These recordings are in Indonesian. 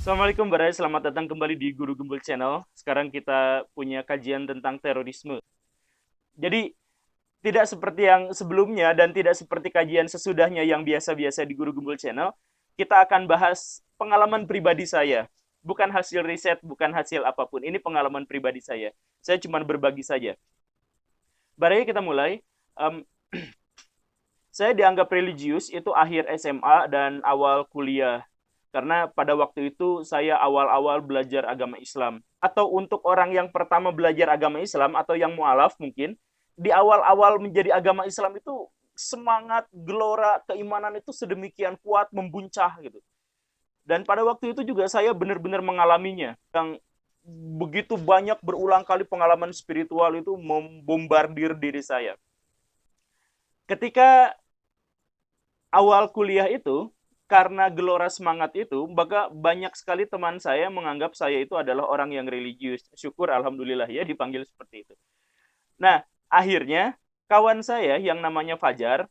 Assalamualaikum Barai, selamat datang kembali di Guru Gembul Channel. Sekarang kita punya kajian tentang terorisme. Jadi, tidak seperti yang sebelumnya dan tidak seperti kajian sesudahnya yang biasa-biasa di Guru Gembul Channel, kita akan bahas pengalaman pribadi saya. Bukan hasil riset, bukan hasil apapun. Ini pengalaman pribadi saya. Saya cuma berbagi saja. Barai, kita mulai. Um, saya dianggap religius itu akhir SMA dan awal kuliah. Karena pada waktu itu saya awal-awal belajar agama Islam. Atau untuk orang yang pertama belajar agama Islam atau yang mualaf mungkin, di awal-awal menjadi agama Islam itu semangat, gelora, keimanan itu sedemikian kuat, membuncah gitu. Dan pada waktu itu juga saya benar-benar mengalaminya. Yang begitu banyak berulang kali pengalaman spiritual itu membombardir diri saya. Ketika awal kuliah itu, karena gelora semangat itu, maka banyak sekali teman saya menganggap saya itu adalah orang yang religius. Syukur alhamdulillah ya dipanggil seperti itu. Nah, akhirnya kawan saya yang namanya Fajar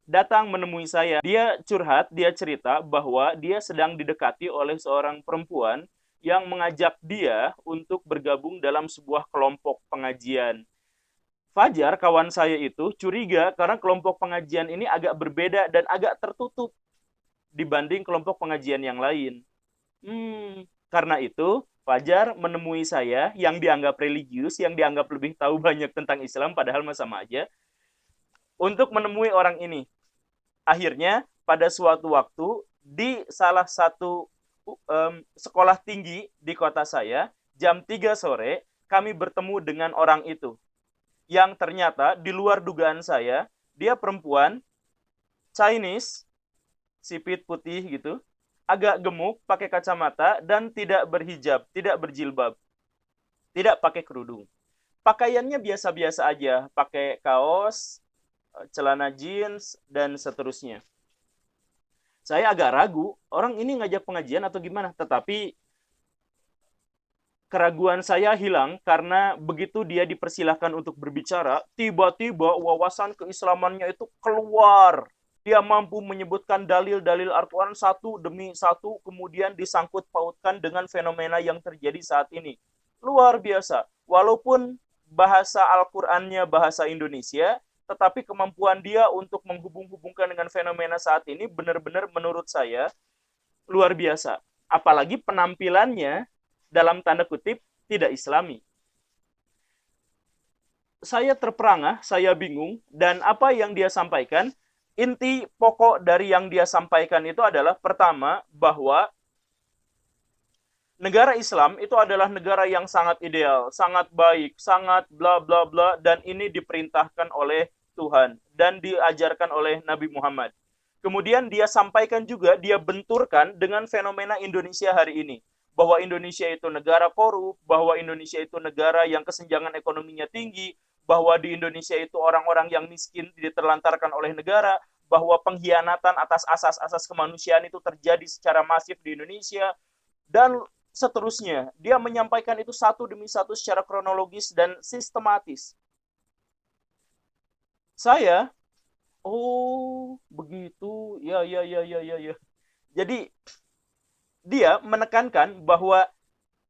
datang menemui saya. Dia curhat, dia cerita bahwa dia sedang didekati oleh seorang perempuan yang mengajak dia untuk bergabung dalam sebuah kelompok pengajian. Fajar, kawan saya itu curiga karena kelompok pengajian ini agak berbeda dan agak tertutup dibanding kelompok pengajian yang lain. Karena itu, Fajar menemui saya yang dianggap religius, yang dianggap lebih tahu banyak tentang Islam, padahal sama aja, untuk menemui orang ini. Akhirnya, pada suatu waktu, di salah satu sekolah tinggi di kota saya, jam 3 sore, kami bertemu dengan orang itu. Yang ternyata, di luar dugaan saya, dia perempuan, Chinese, sipit putih gitu, agak gemuk, pakai kacamata, dan tidak berhijab, tidak berjilbab, tidak pakai kerudung. Pakaiannya biasa-biasa aja, pakai kaos, celana jeans, dan seterusnya. Saya agak ragu, orang ini ngajak pengajian atau gimana, tetapi keraguan saya hilang karena begitu dia dipersilahkan untuk berbicara, tiba-tiba wawasan keislamannya itu keluar. Dia mampu menyebutkan dalil-dalil Al-Quran satu demi satu, kemudian disangkut pautkan dengan fenomena yang terjadi saat ini. Luar biasa. Walaupun bahasa Al-Qurannya bahasa Indonesia, tetapi kemampuan dia untuk menghubung-hubungkan dengan fenomena saat ini benar-benar menurut saya luar biasa. Apalagi penampilannya dalam tanda kutip tidak Islami. Saya terperangah, saya bingung, dan apa yang dia sampaikan, inti pokok dari yang dia sampaikan itu adalah pertama, bahwa negara Islam itu adalah negara yang sangat ideal, sangat baik, sangat bla bla bla, dan ini diperintahkan oleh Tuhan dan diajarkan oleh Nabi Muhammad. Kemudian dia sampaikan juga, dia benturkan dengan fenomena Indonesia hari ini. Bahwa Indonesia itu negara korup, bahwa Indonesia itu negara yang kesenjangan ekonominya tinggi, bahwa di Indonesia itu orang-orang yang miskin diterlantarkan oleh negara, bahwa pengkhianatan atas asas-asas kemanusiaan itu terjadi secara masif di Indonesia, dan seterusnya. Dia menyampaikan itu satu demi satu secara kronologis dan sistematis. Saya, oh begitu, ya ya ya ya ya ya. Jadi dia menekankan bahwa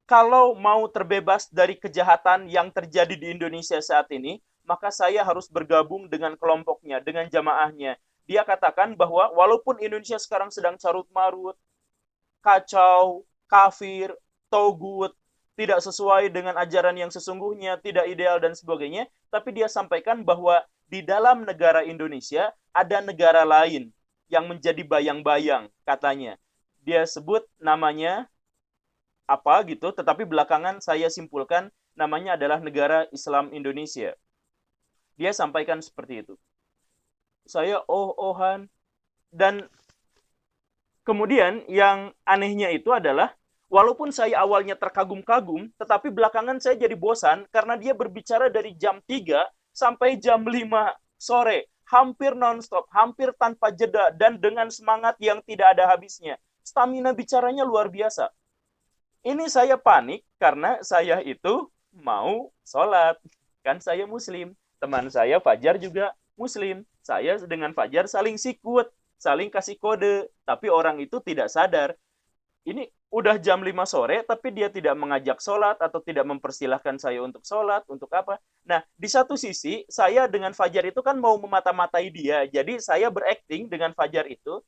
kalau mau terbebas dari kejahatan yang terjadi di Indonesia saat ini, maka saya harus bergabung dengan kelompoknya, dengan jamaahnya. Dia katakan bahwa walaupun Indonesia sekarang sedang carut-marut, kacau, kafir, togut, tidak sesuai dengan ajaran yang sesungguhnya, tidak ideal dan sebagainya, tapi dia sampaikan bahwa di dalam negara Indonesia ada negara lain yang menjadi bayang-bayang, katanya. Dia sebut namanya apa gitu, tetapi belakangan saya simpulkan namanya adalah negara Islam Indonesia. Dia sampaikan seperti itu. Saya oh-ohan, dan kemudian yang anehnya itu adalah walaupun saya awalnya terkagum-kagum, tetapi belakangan saya jadi bosan karena dia berbicara dari jam 3 sampai jam 5 sore, hampir nonstop, hampir tanpa jeda, dan dengan semangat yang tidak ada habisnya. Stamina bicaranya luar biasa. Ini saya panik karena saya itu mau sholat. Kan saya muslim. Teman saya Fajar juga muslim. Saya dengan Fajar saling sikut, saling kasih kode. Tapi orang itu tidak sadar. Ini Udah jam 5 sore, tapi dia tidak mengajak sholat atau tidak mempersilahkan saya untuk sholat, untuk apa. Nah, di satu sisi, saya dengan Fajar itu kan mau memata-matai dia. Jadi saya berakting dengan Fajar itu,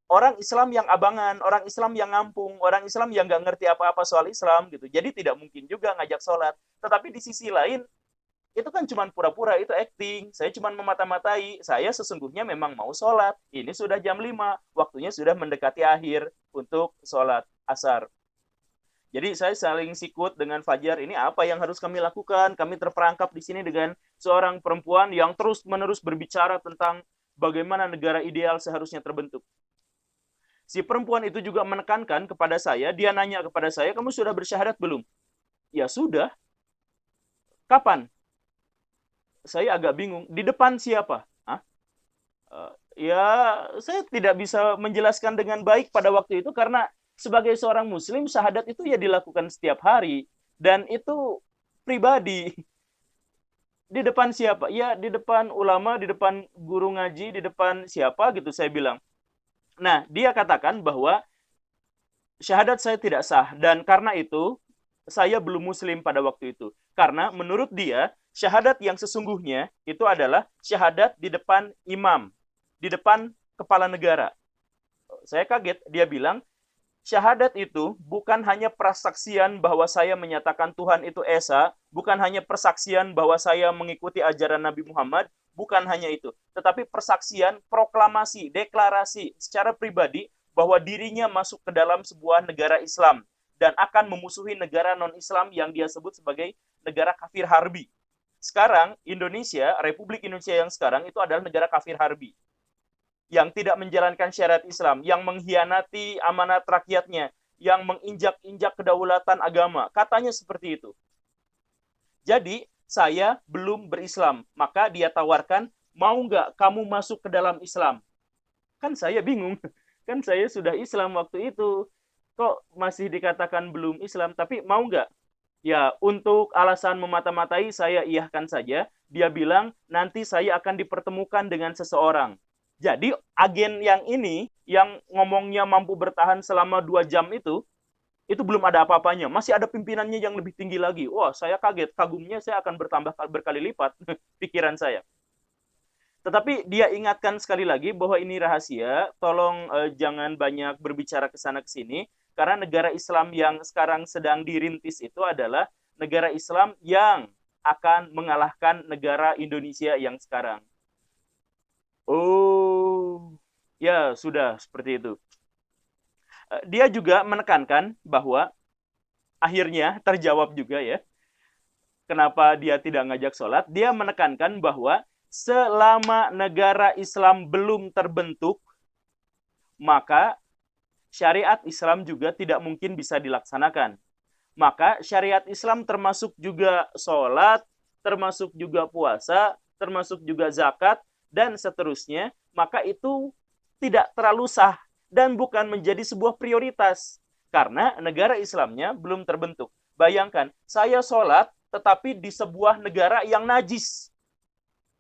orang Islam yang abangan, orang Islam yang ngampung, orang Islam yang nggak ngerti apa-apa soal Islam gitu. Jadi tidak mungkin juga ngajak sholat. Tetapi di sisi lain, itu kan cuma pura-pura, itu acting. Saya cuma memata-matai. Saya sesungguhnya memang mau sholat. Ini sudah jam 5, waktunya sudah mendekati akhir untuk sholat asar. Jadi saya saling sikut dengan Fajar, ini apa yang harus kami lakukan? Kami terperangkap di sini dengan seorang perempuan yang terus-menerus berbicara tentang bagaimana negara ideal seharusnya terbentuk. Si perempuan itu juga menekankan kepada saya, dia nanya kepada saya, kamu sudah bersyahadat belum? Ya sudah. Kapan? Saya agak bingung. Di depan siapa? Hah? Ya, saya tidak bisa menjelaskan dengan baik pada waktu itu karena sebagai seorang muslim, syahadat itu ya dilakukan setiap hari. Dan itu pribadi. Di depan siapa? Ya, di depan ulama, di depan guru ngaji, di depan siapa gitu saya bilang. Nah, dia katakan bahwa syahadat saya tidak sah. Dan karena itu, saya belum muslim pada waktu itu. Karena menurut dia, syahadat yang sesungguhnya itu adalah syahadat di depan imam. Di depan kepala negara. Saya kaget, dia bilang, syahadat itu bukan hanya persaksian bahwa saya menyatakan Tuhan itu Esa, bukan hanya persaksian bahwa saya mengikuti ajaran Nabi Muhammad, bukan hanya itu. Tetapi persaksian, proklamasi, deklarasi secara pribadi bahwa dirinya masuk ke dalam sebuah negara Islam dan akan memusuhi negara non-Islam yang dia sebut sebagai negara kafir harbi. Sekarang, Indonesia, Republik Indonesia yang sekarang itu adalah negara kafir harbi yang tidak menjalankan syariat Islam, yang mengkhianati amanat rakyatnya, yang menginjak-injak kedaulatan agama. Katanya seperti itu. Jadi, saya belum berislam. Maka dia tawarkan, mau nggak kamu masuk ke dalam Islam? Kan saya bingung. Kan saya sudah Islam waktu itu. Kok masih dikatakan belum Islam? Tapi mau nggak? Ya, untuk alasan memata-matai, saya iyahkan saja. Dia bilang, nanti saya akan dipertemukan dengan seseorang. Jadi agen yang ini, yang ngomongnya mampu bertahan selama 2 jam itu belum ada apa-apanya. Masih ada pimpinannya yang lebih tinggi lagi. Wah, saya kaget. Kagumnya saya akan bertambah berkali lipat pikiran saya. Tetapi dia ingatkan sekali lagi bahwa ini rahasia. Tolong jangan banyak berbicara ke sana ke sini. Karena negara Islam yang sekarang sedang dirintis itu adalah negara Islam yang akan mengalahkan negara Indonesia yang sekarang. Oh, ya sudah seperti itu. Dia juga menekankan bahwa akhirnya terjawab juga ya, kenapa dia tidak ngajak sholat. Dia menekankan bahwa selama negara Islam belum terbentuk, maka syariat Islam juga tidak mungkin bisa dilaksanakan. Maka syariat Islam termasuk juga sholat, termasuk juga puasa, termasuk juga zakat, dan seterusnya, maka itu tidak terlalu sah dan bukan menjadi sebuah prioritas. Karena negara Islamnya belum terbentuk. Bayangkan, saya sholat tetapi di sebuah negara yang najis.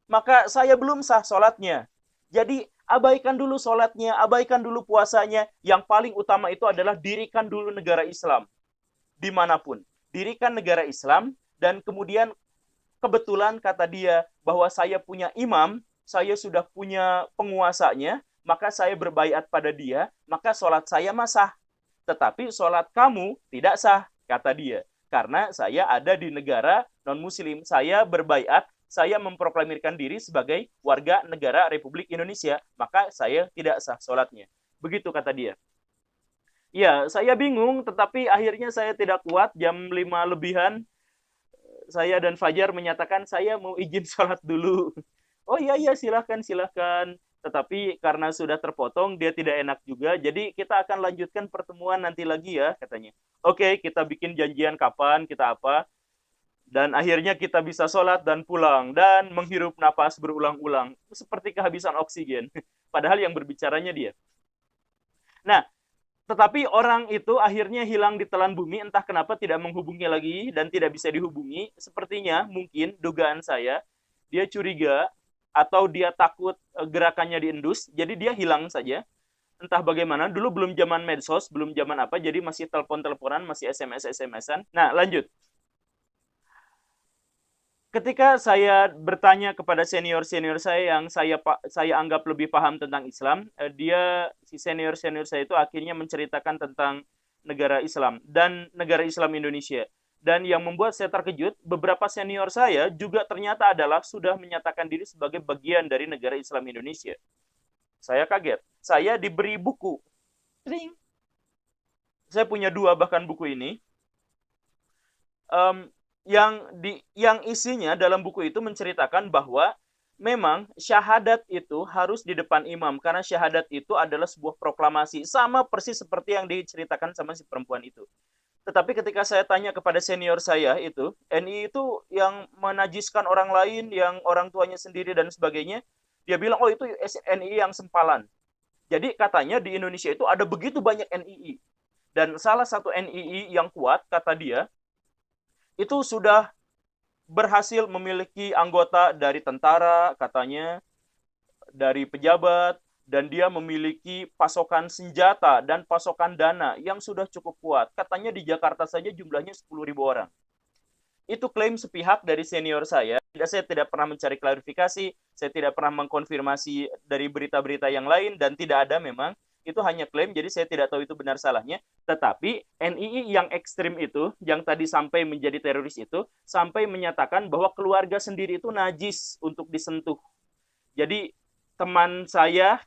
Maka saya belum sah sholatnya. Jadi abaikan dulu sholatnya, abaikan dulu puasanya. Yang paling utama itu adalah dirikan dulu negara Islam. Dimanapun. Dirikan negara Islam dan kemudian kebetulan kata dia bahwa saya punya imam, saya sudah punya penguasanya, maka saya berbaiat pada dia, maka sholat saya sah. Tetapi sholat kamu tidak sah, kata dia. Karena saya ada di negara non-muslim, saya berbaiat, saya memproklamirkan diri sebagai warga negara Republik Indonesia, maka saya tidak sah sholatnya. Begitu kata dia. Ya, saya bingung, tetapi akhirnya saya tidak kuat, jam 5 lebihan, saya dan Fajar menyatakan saya mau izin sholat dulu. Oh iya, iya, silahkan, silahkan. Tetapi karena sudah terpotong, dia tidak enak juga. Jadi kita akan lanjutkan pertemuan nanti lagi ya, katanya. Oke, kita bikin janjian kapan, kita apa. Dan akhirnya kita bisa sholat dan pulang. Dan menghirup napas berulang-ulang. Seperti kehabisan oksigen. Padahal yang berbicaranya dia. Nah, tetapi orang itu akhirnya hilang di telan bumi, entah kenapa tidak menghubungi lagi dan tidak bisa dihubungi. Sepertinya, mungkin, dugaan saya, dia curiga atau dia takut gerakannya diendus, jadi dia hilang saja. entah bagaimana, dulu belum zaman medsos, belum zaman apa, jadi masih telepon-teleponan, masih SMS-SMS-an. Nah, lanjut. Ketika saya bertanya kepada senior-senior saya yang saya anggap lebih paham tentang Islam, si senior-senior saya itu akhirnya menceritakan tentang negara Islam dan negara Islam Indonesia. Dan yang membuat saya terkejut, beberapa senior saya juga ternyata adalah sudah menyatakan diri sebagai bagian dari negara Islam Indonesia. Saya kaget. Saya diberi buku. Tring. Saya punya dua bahkan buku ini. Um, yang isinya dalam buku itu menceritakan bahwa memang syahadat itu harus di depan imam karena syahadat itu adalah sebuah proklamasi sama persis seperti yang diceritakan sama si perempuan itu. Tetapi ketika saya tanya kepada senior saya itu, NI itu yang menajiskan orang lain, yang orang tuanya sendiri dan sebagainya, dia bilang, oh itu NI yang sempalan. Jadi katanya di Indonesia itu ada begitu banyak NII. Dan salah satu NII yang kuat, kata dia, itu sudah berhasil memiliki anggota dari tentara, katanya, dari pejabat, dan dia memiliki pasokan senjata dan pasokan dana yang sudah cukup kuat. Katanya di Jakarta saja jumlahnya 10.000 orang. Itu klaim sepihak dari senior saya. Saya tidak pernah mencari klarifikasi, saya tidak pernah mengkonfirmasi dari berita-berita yang lain, dan tidak ada memang. Itu hanya klaim, jadi saya tidak tahu itu benar salahnya. Tetapi NII yang ekstrim itu, yang tadi sampai menjadi teroris itu, sampai menyatakan bahwa keluarga sendiri itu najis untuk disentuh. Jadi teman saya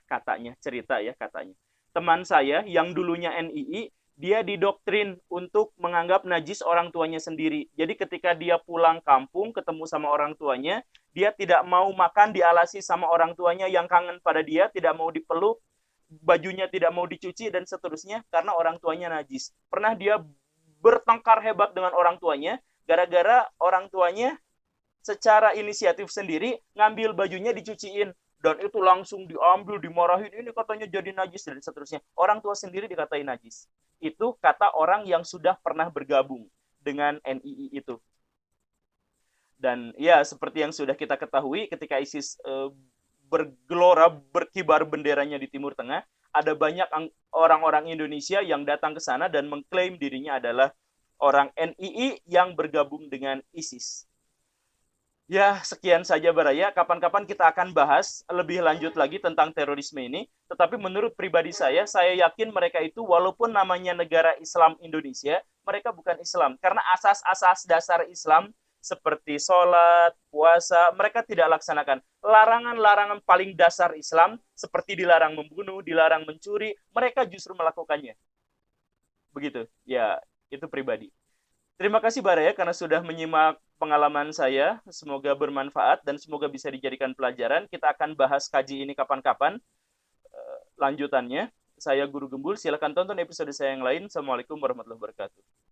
katanya cerita ya katanya. Teman saya yang dulunya NII, dia didoktrin untuk menganggap najis orang tuanya sendiri. Jadi ketika dia pulang kampung ketemu sama orang tuanya, dia tidak mau makan dialasi sama orang tuanya yang kangen pada dia, tidak mau dipeluk, bajunya tidak mau dicuci dan seterusnya karena orang tuanya najis. Pernah dia bertengkar hebat dengan orang tuanya gara-gara orang tuanya secara inisiatif sendiri ngambil bajunya dicuciin dan itu langsung diambil, dimarahin, ini katanya jadi najis dan seterusnya. Orang tua sendiri dikatain najis. Itu kata orang yang sudah pernah bergabung dengan NII itu. Dan ya seperti yang sudah kita ketahui ketika ISIS bergelora, berkibar benderanya di Timur Tengah, ada banyak orang-orang Indonesia yang datang ke sana dan mengklaim dirinya adalah orang NII yang bergabung dengan ISIS. Ya, sekian saja Baraya. Kapan-kapan kita akan bahas lebih lanjut lagi tentang terorisme ini. Tetapi menurut pribadi saya yakin mereka itu walaupun namanya negara Islam Indonesia, mereka bukan Islam. Karena asas-asas dasar Islam seperti sholat, puasa, mereka tidak laksanakan. Larangan-larangan paling dasar Islam seperti dilarang membunuh, dilarang mencuri, mereka justru melakukannya. Begitu. Ya, itu pribadi. Terima kasih Baraya karena sudah menyimak pengalaman saya. Semoga bermanfaat dan semoga bisa dijadikan pelajaran. Kita akan bahas kaji ini kapan-kapan. Lanjutannya, saya Guru Gembul. Silakan tonton episode saya yang lain. Assalamualaikum warahmatullahi wabarakatuh.